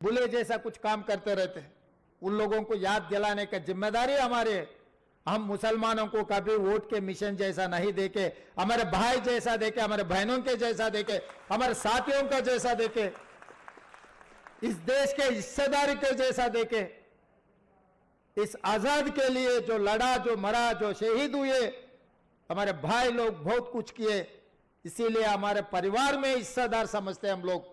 बुले जैसा कुछ काम करते रहते हैं। उन लोगों को याद दिलाने का जिम्मेदारी हमारी है। हम मुसलमानों को कभी वोट के मिशन जैसा नहीं देके, हमारे भाई जैसा देखे, हमारे बहनों के जैसा देखे, हमारे साथियों का जैसा देखे, इस देश के हिस्सेदारी के जैसा देखे। इस आजाद के लिए जो लड़ा, जो मरा, जो शहीद हुए, हमारे भाई लोग बहुत कुछ किए, इसीलिए हमारे परिवार में हिस्सेदार समझते हैं हम लोग।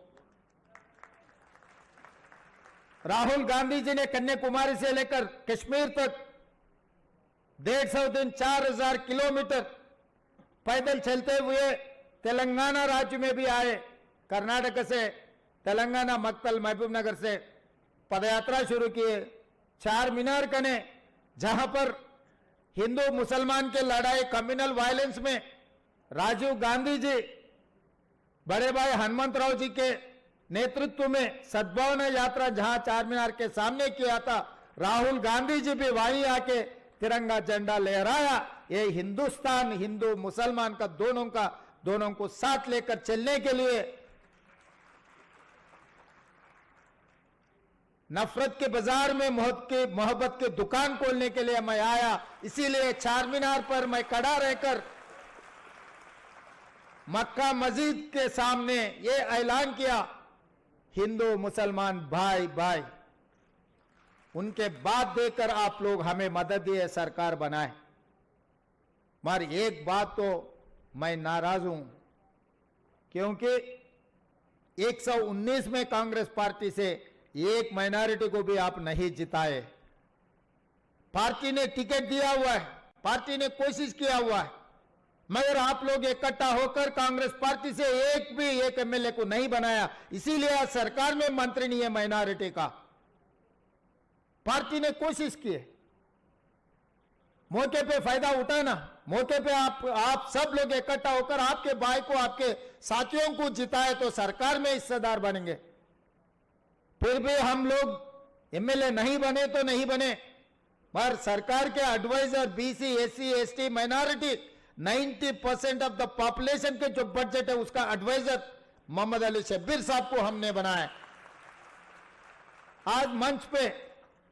राहुल गांधी जी ने कन्याकुमारी से लेकर कश्मीर तक 150 दिन 4000 किलोमीटर पैदल चलते हुए तेलंगाना राज्य में भी आए। कर्नाटक से तेलंगाना मक्तल महबूबनगर से पदयात्रा शुरू किए। चार मीनार कने, जहां पर हिंदू मुसलमान के लड़ाई कम्युनल वायलेंस में राजीव गांधी जी बड़े भाई हनुमंतराव जी के नेतृत्व में सद्भावना यात्रा जहां चार मीनार के सामने किया था, राहुल गांधी जी भी वहीं आके तिरंगा झंडा लहराया। ये हिंदुस्तान हिंदू मुसलमान का दोनों को साथ लेकर चलने के लिए, नफरत के बाजार में मोहब्बत की दुकान खोलने के लिए मैं आया। इसीलिए चार मीनार पर मैं खड़ा रहकर मक्का मस्जिद के सामने ये ऐलान किया, हिंदू मुसलमान भाई भाई। उनके बाद देकर आप लोग हमें मदद दिए, सरकार बनाए। मगर एक बात तो मैं नाराज हूं, क्योंकि 119 में कांग्रेस पार्टी से एक माइनॉरिटी को भी आप नहीं जिताए। पार्टी ने टिकट दिया हुआ है, पार्टी ने कोशिश किया हुआ है, मगर आप लोग इकट्ठा होकर कांग्रेस पार्टी से एक एमएलए को नहीं बनाया। इसीलिए आज सरकार में मंत्री नहीं है माइनॉरिटी का। पार्टी ने कोशिश की है, मौके पे फायदा उठाना, मौके पे आप सब लोग इकट्ठा होकर आपके भाई को, आपके साथियों को जिताए तो सरकार में हिस्सेदार बनेंगे। फिर भी हम लोग एमएलए नहीं बने तो नहीं बने, पर सरकार के advisor BC, SC, ST, minority 90% of the population के जो बजट है उसका एडवाइजर मोहम्मद अली शब्बीर साहब को हमने बनाया। आज मंच पे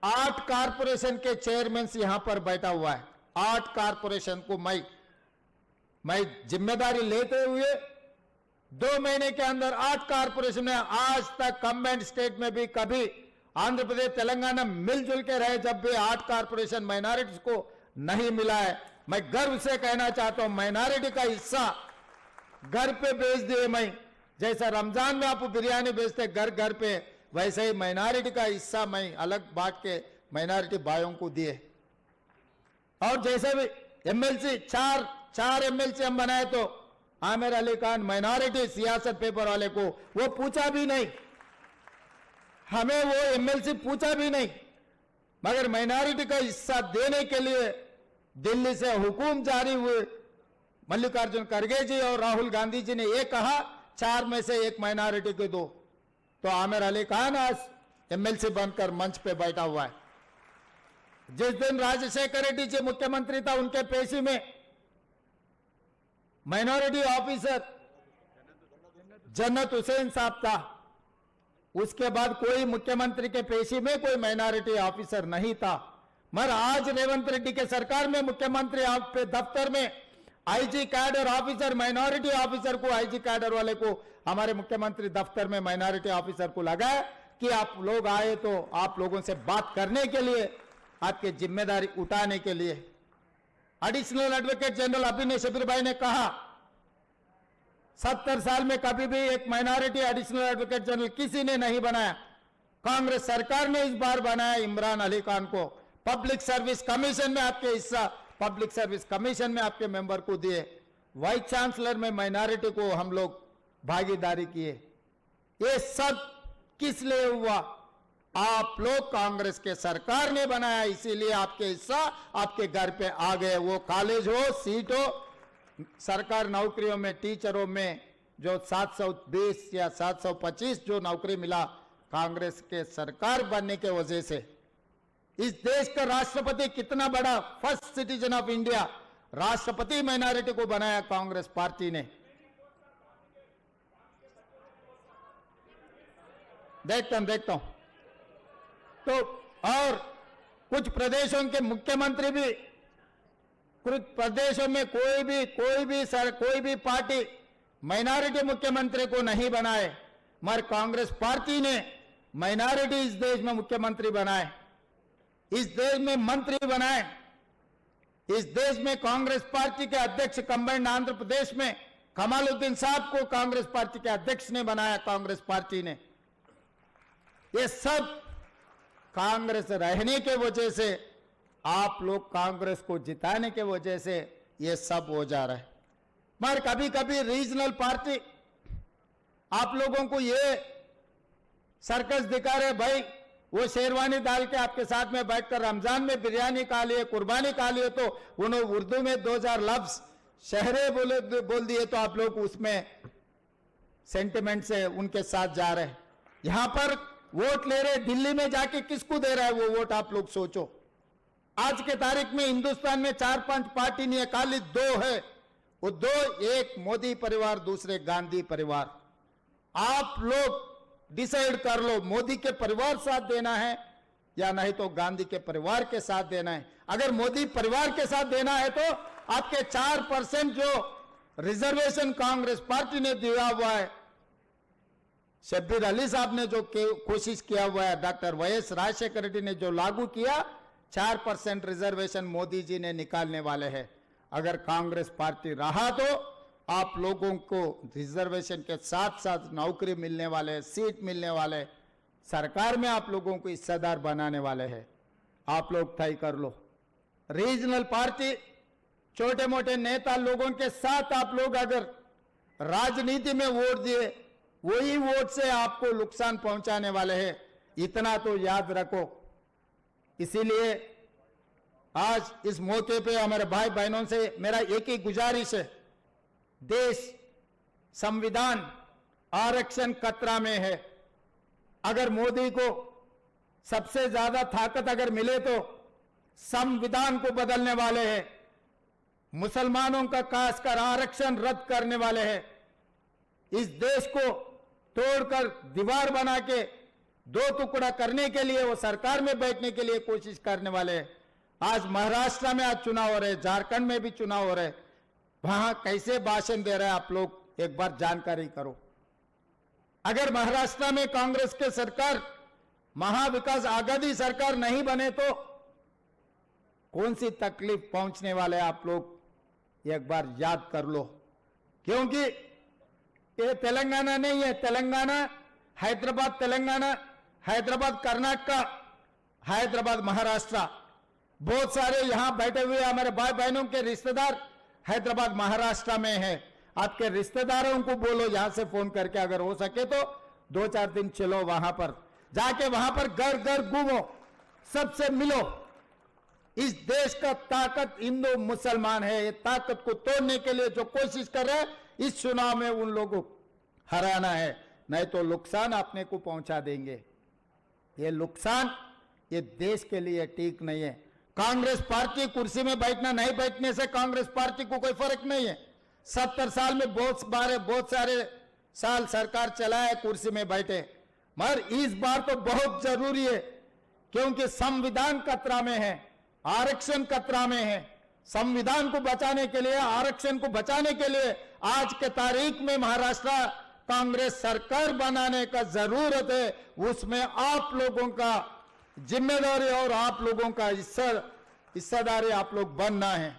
8 कारपोरेशन के चेयरमैन यहां पर बैठा हुआ है। 8 कारपोरेशन को मैं जिम्मेदारी लेते हुए 2 महीने के अंदर 8 कारपोरेशन में, आज तक कंबाइंड स्टेट में भी कभी आंध्र प्रदेश तेलंगाना मिलजुल के रहे, जब भी 8 कारपोरेशन माइनॉरिटीज को नहीं मिला है। मैं गर्व से कहना चाहता हूं, माइनॉरिटी का हिस्सा घर पे भेज दिए। मैं जैसा रमजान में आप बिरयानी भेजते घर घर पे, वैसे ही माइनॉरिटी का हिस्सा मैं अलग बांट के माइनॉरिटी भाइयों को दिए। और जैसे भी एमएलसी, चार एमएलसी हम बनाए, तो आमिर अली खान माइनॉरिटी सियासत पेपर वाले को वो पूछा भी नहीं, हमें वो एमएलसी पूछा भी नहीं, मगर माइनॉरिटी का हिस्सा देने के लिए दिल्ली से हुकूम जारी हुए। मल्लिकार्जुन खड़गे जी और राहुल गांधी जी ने ये कहा 4 में से 1 माइनॉरिटी को दो, तो आमिर अली खान आज एमएलसी बनकर मंच पे बैठा हुआ है। जिस दिन राजशेखर रेड्डी जी मुख्यमंत्री था, उनके पेशी में माइनॉरिटी ऑफिसर जन्नत हुसैन साहब था। उसके बाद कोई मुख्यमंत्री के पेशी में कोई माइनॉरिटी ऑफिसर नहीं था। मगर आज रेवंत रेड्डी के सरकार में मुख्यमंत्री आपके दफ्तर में IG cadre officer, minority officer को, आईजी कैडर वाले को हमारे मुख्यमंत्री दफ्तर में माइनॉरिटी ऑफिसर को लगाया कि आप लोग आए तो आप लोगों से बात करने के लिए, आपकी जिम्मेदारी उठाने के लिए। एडिशनल एडवोकेट जनरल अभिनय शबीर भाई ने कहा 70 साल में कभी भी एक माइनॉरिटी एडिशनल एडवोकेट जनरल किसी ने नहीं बनाया। कांग्रेस सरकार ने इस बार बनाया इमरान अली खान को। पब्लिक सर्विस कमीशन में आपके हिस्सा, पब्लिक सर्विस कमीशन में आपके मेंबर को दिए। वाइस चांसलर में माइनॉरिटी को हम लोग भागीदारी किए। ये सब किस लिए हुआ? आप लोग कांग्रेस के सरकार ने बनाया, इसीलिए आपके हिस्सा आपके घर पे आ गए। वो कॉलेज हो, सीट हो, सरकार नौकरियों में, टीचरों में जो 720 या 725 जो नौकरी मिला कांग्रेस के सरकार बनने के वजह से। इस देश का राष्ट्रपति कितना बड़ा, फर्स्ट सिटीजन ऑफ इंडिया, राष्ट्रपति माइनॉरिटी को बनाया कांग्रेस पार्टी ने। देखता हूं तो और कुछ प्रदेशों के मुख्यमंत्री भी, कुछ प्रदेशों में कोई भी पार्टी माइनॉरिटी मुख्यमंत्री को नहीं बनाए, मगर कांग्रेस पार्टी ने माइनॉरिटी इस देश में मुख्यमंत्री बनाए, इस देश में मंत्री बनाए। इस देश में कांग्रेस पार्टी के अध्यक्ष कंबाइंड आंध्र प्रदेश में कमालुद्दीन साहब को कांग्रेस पार्टी के अध्यक्ष ने बनाया, कांग्रेस पार्टी ने। ये सब कांग्रेस रहने के वजह से, आप लोग कांग्रेस को जिताने के वजह से ये सब हो जा रहा है। मगर कभी कभी रीजनल पार्टी आप लोगों को ये सर्कस दिखा रहे, भाई वो शेरवानी डाल के आपके साथ में बैठकर रमजान में बिरयानी खा लिए, कुर्बानी खा लिए, तो उन्होंने उर्दू में 2000 लफ्ज शहरे बोल दिए, तो आप लोग उसमें सेंटिमेंट से उनके साथ जा रहे हैं। यहां पर वोट ले रहे, दिल्ली में जाके किसको दे रहा है वो वोट, आप लोग सोचो। आज के तारीख में हिंदुस्तान में 4-5 पार्टी नहीं है, खाली 2 है। वो 2, एक मोदी परिवार, दूसरे गांधी परिवार। आप लोग डिसाइड कर लो, मोदी के परिवार साथ देना है या नहीं तो गांधी के परिवार के साथ देना है। अगर मोदी परिवार के साथ देना है तो आपके 4% जो रिजर्वेशन कांग्रेस पार्टी ने दिया हुआ है, शब्बीर अली साहब ने जो कोशिश किया हुआ है, डॉक्टर वाईएस राजशेखर रेड्डी ने जो लागू किया, 4% रिजर्वेशन मोदी जी ने निकालने वाले हैं। अगर कांग्रेस पार्टी रहा तो आप लोगों को रिजर्वेशन के साथ साथ नौकरी मिलने वाले, सीट मिलने वाले, सरकार में आप लोगों को हिस्सेदार बनाने वाले हैं। आप लोग तय कर लो। रीजनल पार्टी, छोटे मोटे नेता लोगों के साथ आप लोग अगर राजनीति में वोट दिए, वही वोट से आपको नुकसान पहुंचाने वाले हैं, इतना तो याद रखो। इसीलिए आज इस मौके पे हमारे भाई बहनों से मेरा एक ही गुजारिश है, देश, संविधान, आरक्षण खतरा में है। अगर मोदी को सबसे ज्यादा ताकत अगर मिले तो संविधान को बदलने वाले हैं, मुसलमानों का खासकर आरक्षण रद्द करने वाले हैं, इस देश को तोड़कर दीवार बना के 2 टुकड़ा करने के लिए, वो सरकार में बैठने के लिए कोशिश करने वाले हैं। आज महाराष्ट्र में आज चुनाव हो रहे, झारखंड में भी चुनाव हो रहे, वहां कैसे भाषण दे रहे हैं आप लोग एक बार जानकारी करो। अगर महाराष्ट्र में कांग्रेस के सरकार, महाविकास आघाड़ी सरकार नहीं बने तो कौन सी तकलीफ पहुंचने वाले आप लोग एक बार याद कर लो। क्योंकि ये तेलंगाना नहीं है, तेलंगाना हैदराबाद, तेलंगाना हैदराबाद कर्नाटका, हैदराबाद महाराष्ट्र। बहुत सारे यहां बैठे हुए हमारे भाई बहनों के रिश्तेदार हैदराबाद महाराष्ट्र में है। आपके रिश्तेदारों को बोलो यहां से फोन करके, अगर हो सके तो 2-4 दिन चलो वहां पर, जाके वहां पर घर घर घूमो, सबसे मिलो। इस देश का ताकत हिंदू मुसलमान है। ये ताकत को तोड़ने के लिए जो कोशिश कर रहे हैं, इस चुनाव में उन लोगों को हराना है, नहीं तो नुकसान अपने को पहुंचा देंगे। ये नुकसान ये देश के लिए ठीक नहीं है। कांग्रेस पार्टी कुर्सी में बैठना नहीं बैठने से कांग्रेस पार्टी को कोई फर्क नहीं है। 70 साल में बहुत सारे साल सरकार चलाए, कुर्सी में बैठे, मगर इस बार तो बहुत जरूरी है, क्योंकि संविधान खतरा में है, आरक्षण खतरा में है। संविधान को बचाने के लिए, आरक्षण को बचाने के लिए आज के तारीख में महाराष्ट्र कांग्रेस सरकार बनाने का जरूरत है। उसमें आप लोगों का जिम्मेदारी और आप लोगों का हिस्सेदारी आप लोग बनना है।